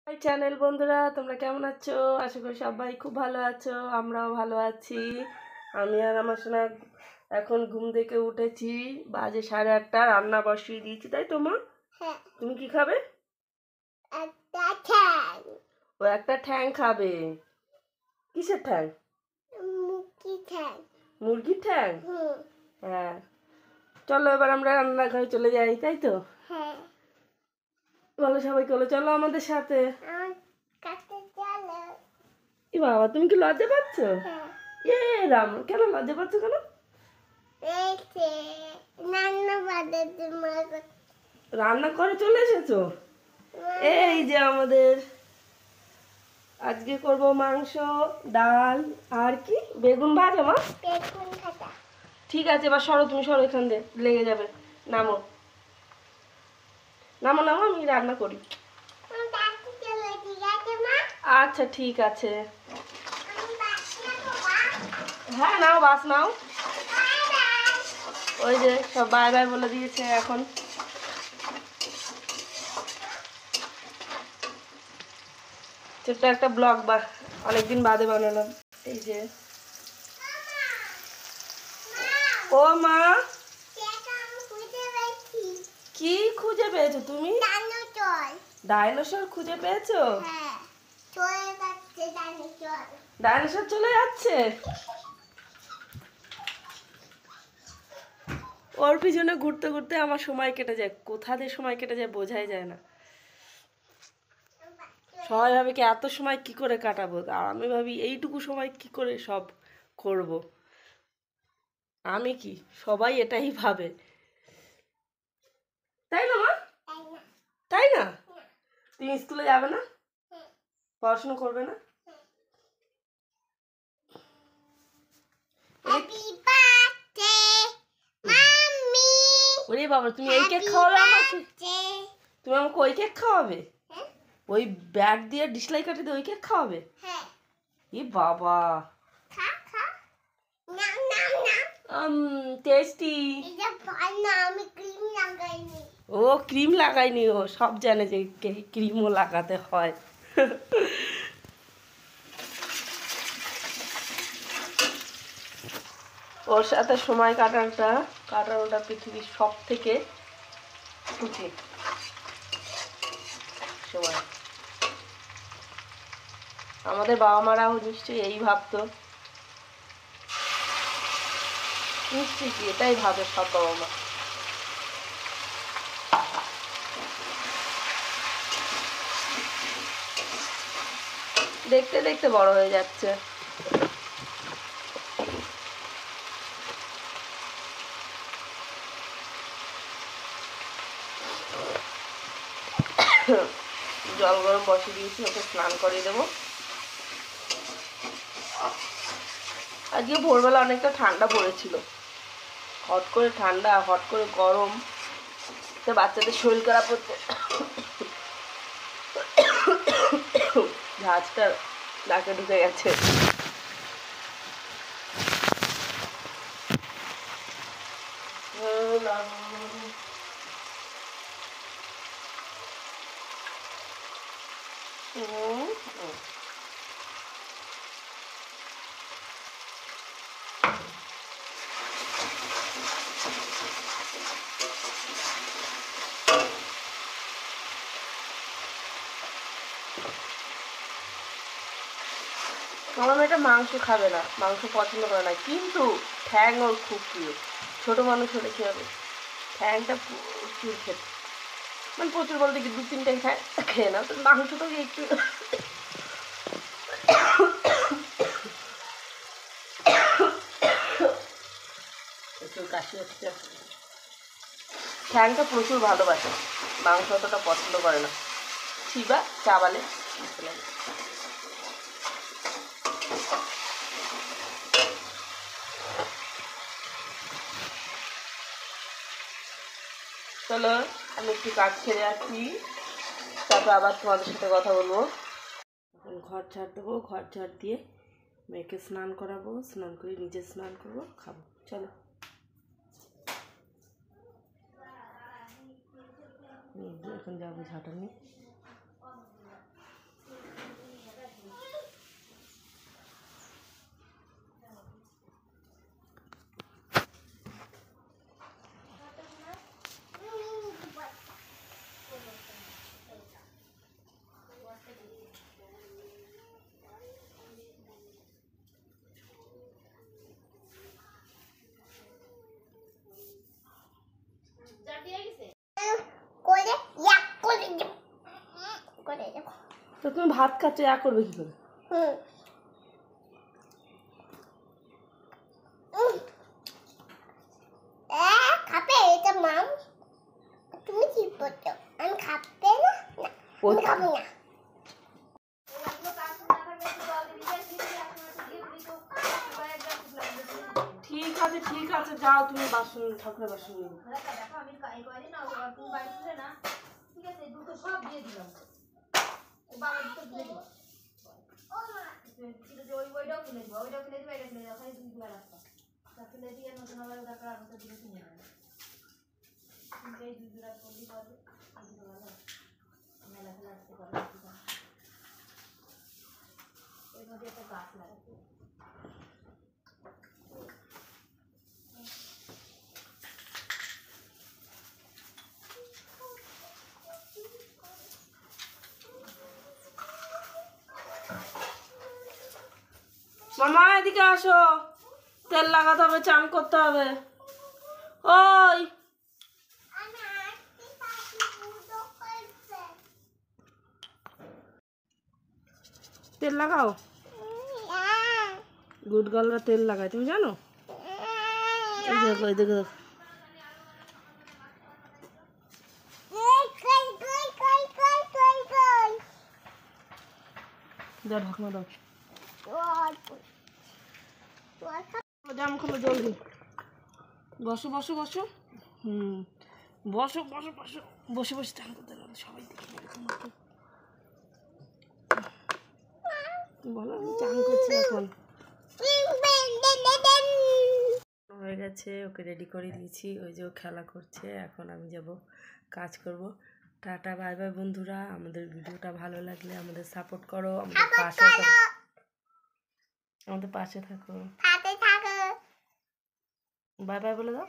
High channel বন্ধুরা, তোমরা কেমন আছো? আশা করি সবাই খুব ভালো আছো। আমরাও ভালো আছি। আমি আর আমার সোনা এখন ঘুম থেকে উঠেছি, বাজে 8:30। রান্না বসিয়ে দিয়েছি, তাই তো মা? হ্যাঁ। তুমি কি খাবে? একটা ঠ্যাং। ও একটা ঠ্যাং খাবে। কিসের ঠ্যাং? মুরগি ঠ্যাং। মুরগির ঠ্যাং? হুম। হ্যাঁ, চলো এবার আমরা রান্নাঘরে চলে যাই, তাই তো? হ্যাঁ। বলো সবাই, চলো চলো আমাদের সাথে। আমার কাছে চলো। ই বাবা, তুমি কি লজ্জা পাচ্ছ? হ্যাঁ। এ রাম, কেন লজ্জা পাচ্ছ কেন? এসে রান্না বাড়াতে মা। রান্না করে চলে এসেছো? এই যে আমাদের আজকে করব মাংস, ডাল আর কি বেগুন ভাজা। মা বেগুন ভাজা। ঠিক আছে, এবার সরো, তুমি সরো, এখান দিয়ে লেগে যাবে। নামো নামো নামো, আমি রান্না করি। আমার কাছে চলো, ঠিক আছে মা? আচ্ছা ঠিক আছে। আমি বাসি নেবো, মা। হ্যাঁ নাও, বাস নাও। Bye bye. ওই যে সব বাই বাই বলে দিয়েছে এখন। ছোট্ট একটা ব্লগ বা অনেকদিন বাদে বানালাম। এই যে ও মা, কি খুঁজে পেয়েছো তুমি? ডাইনোসর খুঁজে পেয়েছো? ডাইনোসর চলে যাচ্ছে। ওর পিছনে ঘুরতে ঘুরতে আমার সময় কেটে যায়, কোথা দিয়ে সময় কেটে যায় বোঝাই যায় না। সবাই ভাবে কি এত সময় কি করে কাটাবো, আর আমি ভাবি এইটুকু সময় কি করে সব করব। আমি কি, সবাই এটাই ভাবে, তাই না মা? তাই না? তুমি স্কুলে যাবে না? পড়াশোনা করবে না? ওরে বাবা, তুমি এই কেক খাওয়াবে আমাকে? তুমি আমাকে ওই কেক খাওয়াবে? ওই ব্যাগ দিয়ে ডিসলাই কাটি দিয়ে ওই কেক খাওয়াবে? ই বাবা, টেস্টি। ও ক্রিম লাগাইনি, ও সব জানে যে ক্রিমও লাগাতে হয়। ওর সাথে সময় কাটানোটা পৃথিবীর সব থেকে সুখী সময়। আমাদের বাবা মারাও নিশ্চয়ই এই ভাবতো, নিশ্চয়ই কি এটাই ভাবে সব বাবা মা। দেখতে দেখতে বড় হয়ে যাচ্ছে। জল গরম বসিয়ে দিয়েছি, ওকে স্নান করিয়ে দেবো। আজকে ভোরবেলা অনেকটা ঠান্ডা পড়েছিল, হট করে ঠান্ডা, হট করে গরম, তো বাচ্চাদের শরীর খারাপ হচ্ছে। ঝাঁজটা নাকে ঢুকে গেছে। আমার মেয়েটা মাংস খাবে না, মাংস পছন্দ করে না, কিন্তু ঠ্যাং ওর খুব প্রিয়। ছোটো মানুষ হলে কী হবে, ঠ্যাংটা প্রচুর খেতে, মানে প্রচুর বলতে কি 2-3টা খেয়ে না, তো মাংস তো একটু একটু কাশি হচ্ছে। ঠ্যাংটা প্রচুর ভালোবাসে, মাংস অতটা পছন্দ করে না। শিবা চাবালে চলো আমি একটু কাজ ছেড়ে আসি, তারপর আবার তোমাদের সাথে কথা বলবো। এখন ঘর ঝাড় দেবো, ঘর ঝাড় দিয়ে মেয়েকে স্নান করাবো, স্নান করে নিজে স্নান করবো, খাবো। চলো এখন যাবো ঝাঁটা নিয়ে। তো তুমি ভাত খাচ্ছ, যা করবে কি করে? খাবে এটা মাম? তুমি কি করছো? আমি খাবে না? আমি খাবো না। ঠিক আছে, যাও তুমি বাসন, ঠাকুরের বাসন নিয়ে। মামা এদিকে আসো, তেল লাগাতে হবে, চান করতে হবে। ওই তেল লাগাও, গুড গার্লরা তেল লাগায়, তুমি জানো? এই দেখো, এই দেখো, দাও ঢাকনা দাও, জাম খোলো জলদি। বসো বসো বসো, বসো বসো বসো, বসে বসে চান করতে লাগলো, সবাই দেখে এরকম বলো, আমি চান করছি এখন। হয়ে গেছে, ওকে রেডি করে দিয়েছি, ওই যে ও খেলা করছে, এখন আমি যাব কাজ করব। টাটা, বাই বাই বন্ধুরা। আমাদের ভিডিওটা ভালো লাগলে আমাদের সাপোর্ট করো, আমাদের পাশে থাকো। বাই বাই বলে দাও।